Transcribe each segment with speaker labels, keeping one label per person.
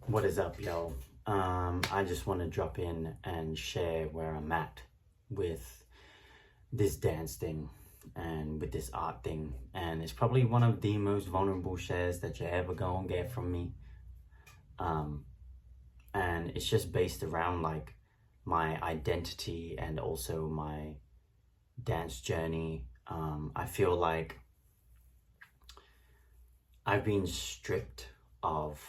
Speaker 1: What is up, yo? I just want to drop in and share where I'm at with this dance thing and with this art thing. And it's probably one of the most vulnerable shares that you're ever gonna get from me. Um, and it's just based around like my identity and also my dance journey. I feel like I've been stripped of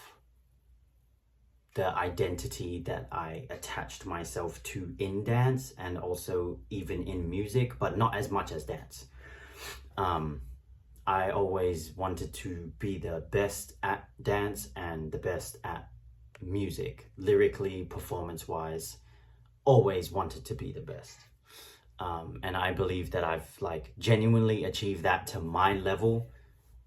Speaker 1: the identity that I attached myself to in dance and also even in music, but not as much as dance. I always wanted to be the best at dance and the best at music, lyrically, performance wise, always wanted to be the best. And I believe that I've like genuinely achieved that to my level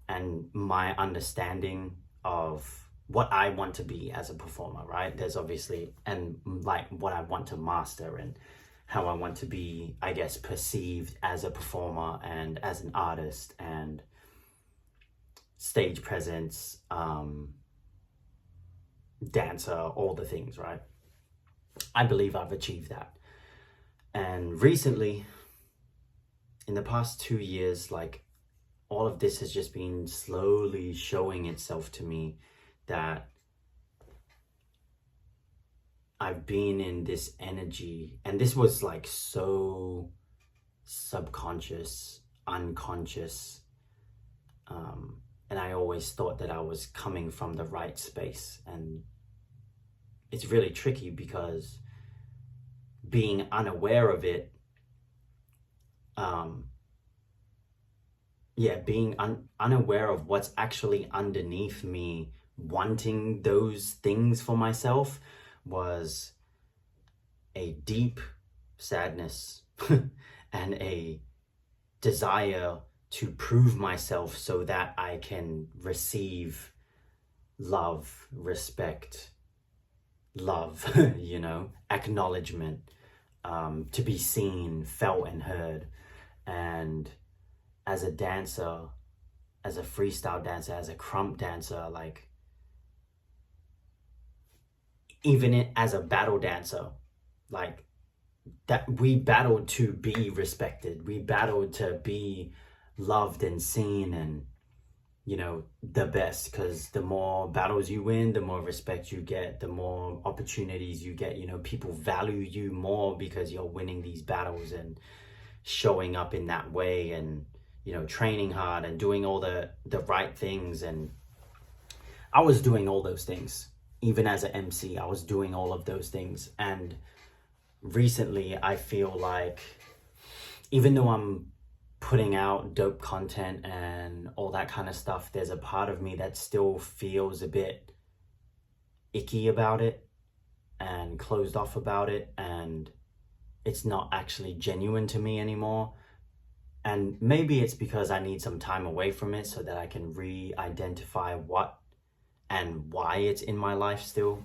Speaker 1: and my understanding of what I want to be as a performer, right? There's obviously, and like what I want to master and how I want to be, I guess, perceived as a performer and as an artist and stage presence, dancer, all the things, right? I believe I've achieved that. And recently, in the past 2 years, like all of this has just been slowly showing itself to me that I've been in this energy, and this was like so subconscious, unconscious, and I always thought that I was coming from the right space. And it's really tricky because being unaware of it, being unaware of what's actually underneath me wanting those things for myself was a deep sadness and a desire to prove myself so that I can receive love, respect, love, acknowledgement, to be seen, felt, and heard. And as a dancer, as a freestyle dancer, as a krump dancer, like even as a battle dancer, like that we battled to be respected. We battled to be loved and seen and, the best, because the more battles you win, the more respect you get, the more opportunities you get. People value you more because you're winning these battles and showing up in that way and, training hard and doing all the right things. And I was doing all those things. Even as an MC, I was doing all of those things. And recently, I feel like even though I'm putting out dope content and all that kind of stuff, there's a part of me that still feels a bit icky about it and closed off about it. And it's not actually genuine to me anymore. And maybe it's because I need some time away from it so that I can re-identify what and why it's in my life still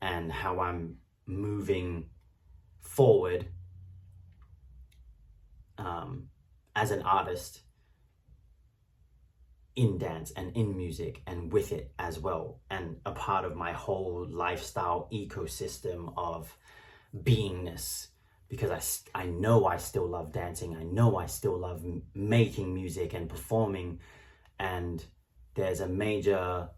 Speaker 1: and how I'm moving forward as an artist in dance and in music and with it as well, and a part of my whole lifestyle ecosystem of beingness. Because I know I still love dancing, I know I still love making music and performing, and there's a major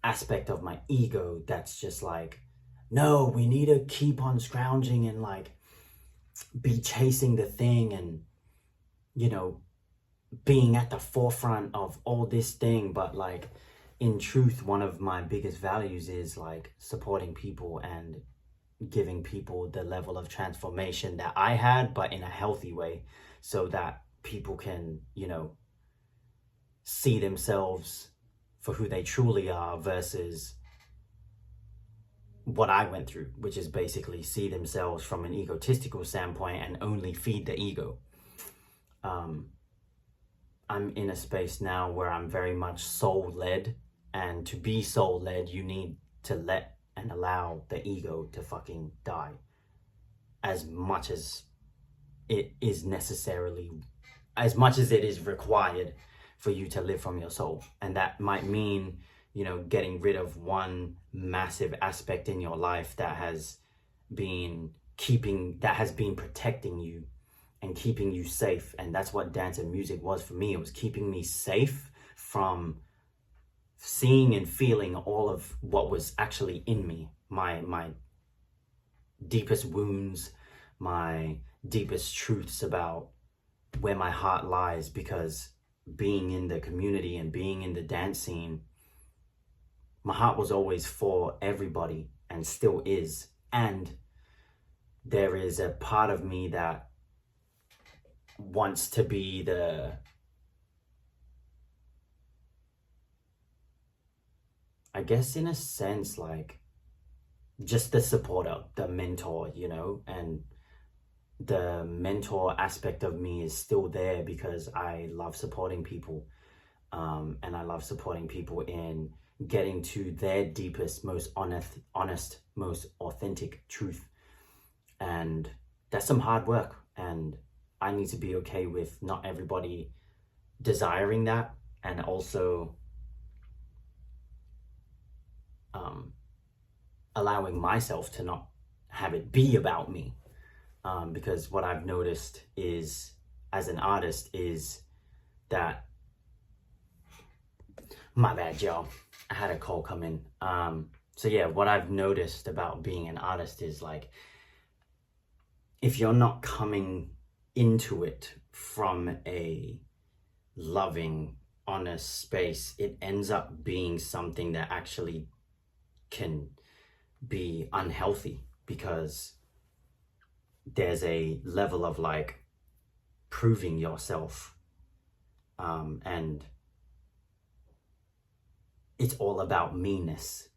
Speaker 1: aspect of my ego that's just like, no, we need to keep on scrounging and like be chasing the thing and, being at the forefront of all this thing. But like, in truth, one of my biggest values is like supporting people and giving people the level of transformation that I had, but in a healthy way, so that people can, see themselves for who they truly are versus what I went through, which is basically see themselves from an egotistical standpoint and only feed the ego. I'm in a space now where I'm very much soul-led, and to be soul-led, you need to let and allow the ego to fucking die as much as it is required for you to live from your soul. And that might mean, you know, getting rid of one massive aspect in your life that has been protecting you and keeping you safe. And that's what dance and music was for me. It was keeping me safe from seeing and feeling all of what was actually in me, my deepest wounds, my deepest truths about where my heart lies. Because being in the community and being in the dance scene, my heart was always for everybody and still is. And there is a part of me that wants to be I guess in a sense, like just the supporter, the mentor, you know, and the mentor aspect of me is still there because I love supporting people. And I love supporting people in getting to their deepest, most honest, most authentic truth. And that's some hard work. And I need to be okay with not everybody desiring that, and also allowing myself to not have it be about me. Because what I've noticed is, as an artist, is that, my bad, y'all, I had a call come in. So yeah, what I've noticed about being an artist is, like, if you're not coming into it from a loving, honest space, it ends up being something that actually can be unhealthy, because there's a level of like proving yourself, and it's all about meanness,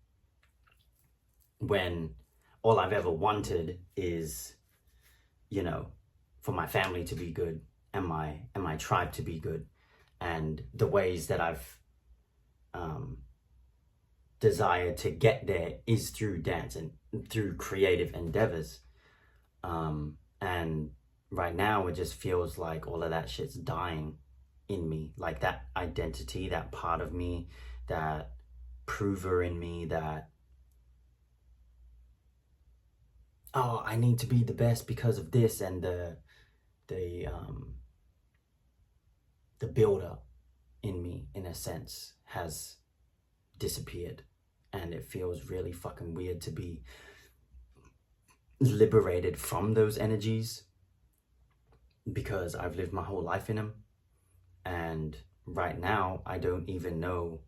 Speaker 1: when all I've ever wanted is, you know, for my family to be good and my tribe to be good. And the ways that I've desired to get there is through dance and through creative endeavors. And right now it just feels like all of that shit's dying in me. Like that identity, that part of me, that prover in me, that, oh, I need to be the best because of this, and the builder in me, in a sense, has disappeared. And it feels really fucking weird to be liberated from those energies, because I've lived my whole life in them. And right now I don't even know,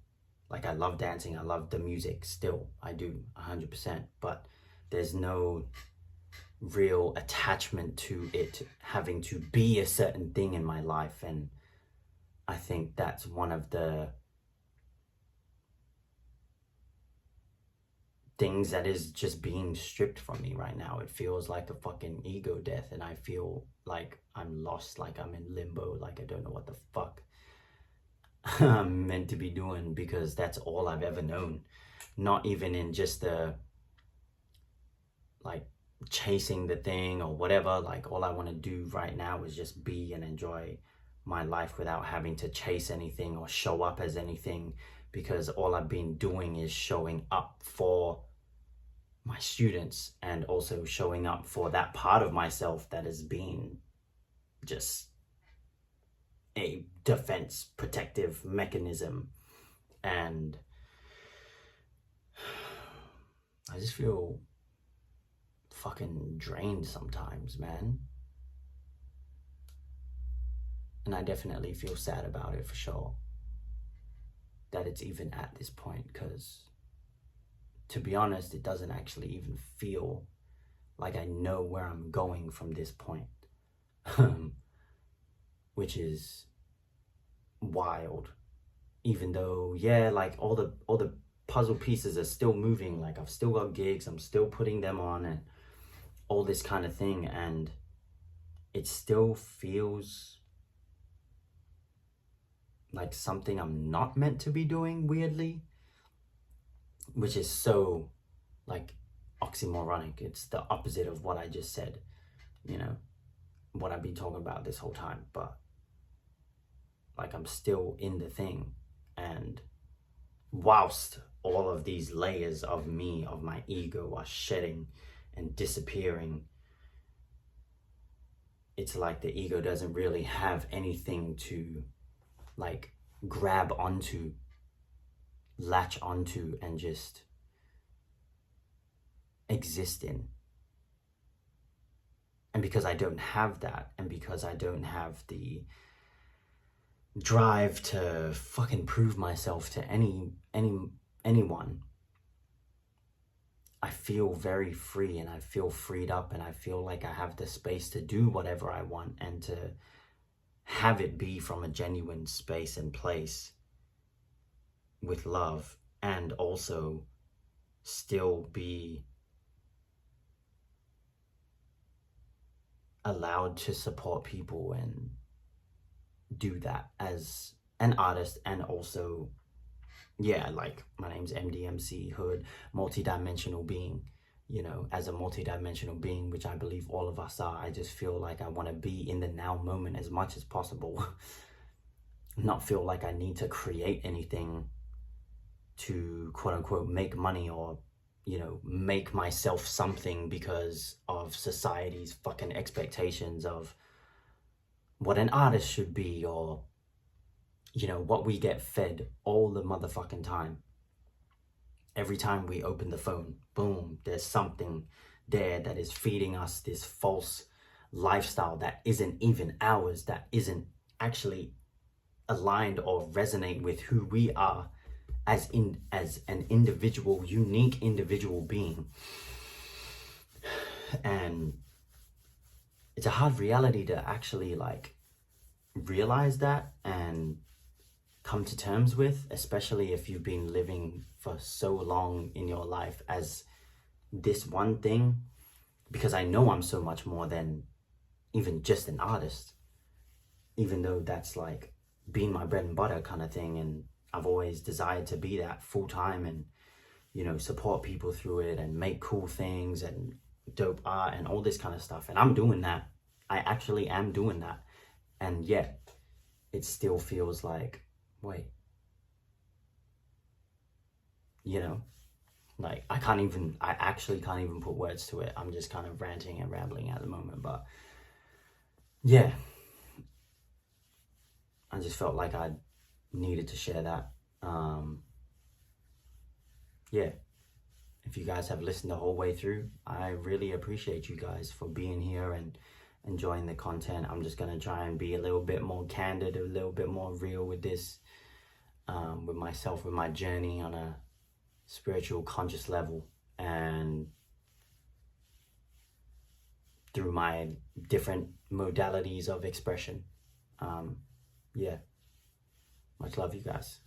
Speaker 1: like, I love dancing, I love the music still, I do 100%, but there's no real attachment to it having to be a certain thing in my life. And I think that's one of the things that is just being stripped from me right now. It feels like a fucking ego death, and I feel like I'm lost, like I'm in limbo, like I don't know what the fuck I'm meant to be doing, because that's all I've ever known. Not even in just the, like, chasing the thing or whatever. Like, all I want to do right now is just be and enjoy my life without having to chase anything or show up as anything, because all I've been doing is showing up for my students, and also showing up for that part of myself that has been just a defense protective mechanism. And I just feel fucking drained sometimes, man. And I definitely feel sad about it, for sure, that it's even at this point, because to be honest, it doesn't actually even feel like I know where I'm going from this point. Which is wild. Even though, yeah, like all the puzzle pieces are still moving. Like, I've still got gigs, I'm still putting them on, and all this kind of thing, and it still feels like something I'm not meant to be doing, weirdly, which is so, like, oxymoronic. It's the opposite of what I just said, you know, what I've been talking about this whole time. But, like, I'm still in the thing, and whilst all of these layers of me, of my ego, are shedding and disappearing, it's like the ego doesn't really have anything to like grab onto, latch onto, and just exist in. And because I don't have that, and because I don't have the drive to fucking prove myself to anyone, I feel very free, and I feel freed up, and I feel like I have the space to do whatever I want, and to have it be from a genuine space and place with love, and also still be allowed to support people and do that as an artist. And also, yeah, like my name's MDMC Hood, multi-dimensional being, you know, as a multi-dimensional being, which I believe all of us are. I just feel like I want to be in the now moment as much as possible. Not feel like I need to create anything to quote unquote make money, or, you know, make myself something because of society's fucking expectations of what an artist should be, or, you know, what we get fed all the motherfucking time. Every time we open the phone, boom, there's something there that is feeding us this false lifestyle that isn't even ours, that isn't actually aligned or resonate with who we are as an individual, unique individual being. And it's a hard reality to actually like realize that and come to terms with, especially if you've been living for so long in your life as this one thing, because I know I'm so much more than even just an artist, even though that's like been my bread and butter kind of thing, and I've always desired to be that full time, and, you know, support people through it and make cool things and dope art and all this kind of stuff. And I'm doing that. I actually am doing that. And yet it still feels like, wait, you know, like I actually can't even put words to it. I'm just kind of ranting and rambling at the moment. But yeah, I just felt like I needed to share that. Yeah, if you guys have listened the whole way through, I really appreciate you guys for being here and enjoying the content. I'm just gonna try and be a little bit more candid, a little bit more real with this, with myself, with my journey on a spiritual conscious level, and through my different modalities of expression. Yeah, much love, you guys.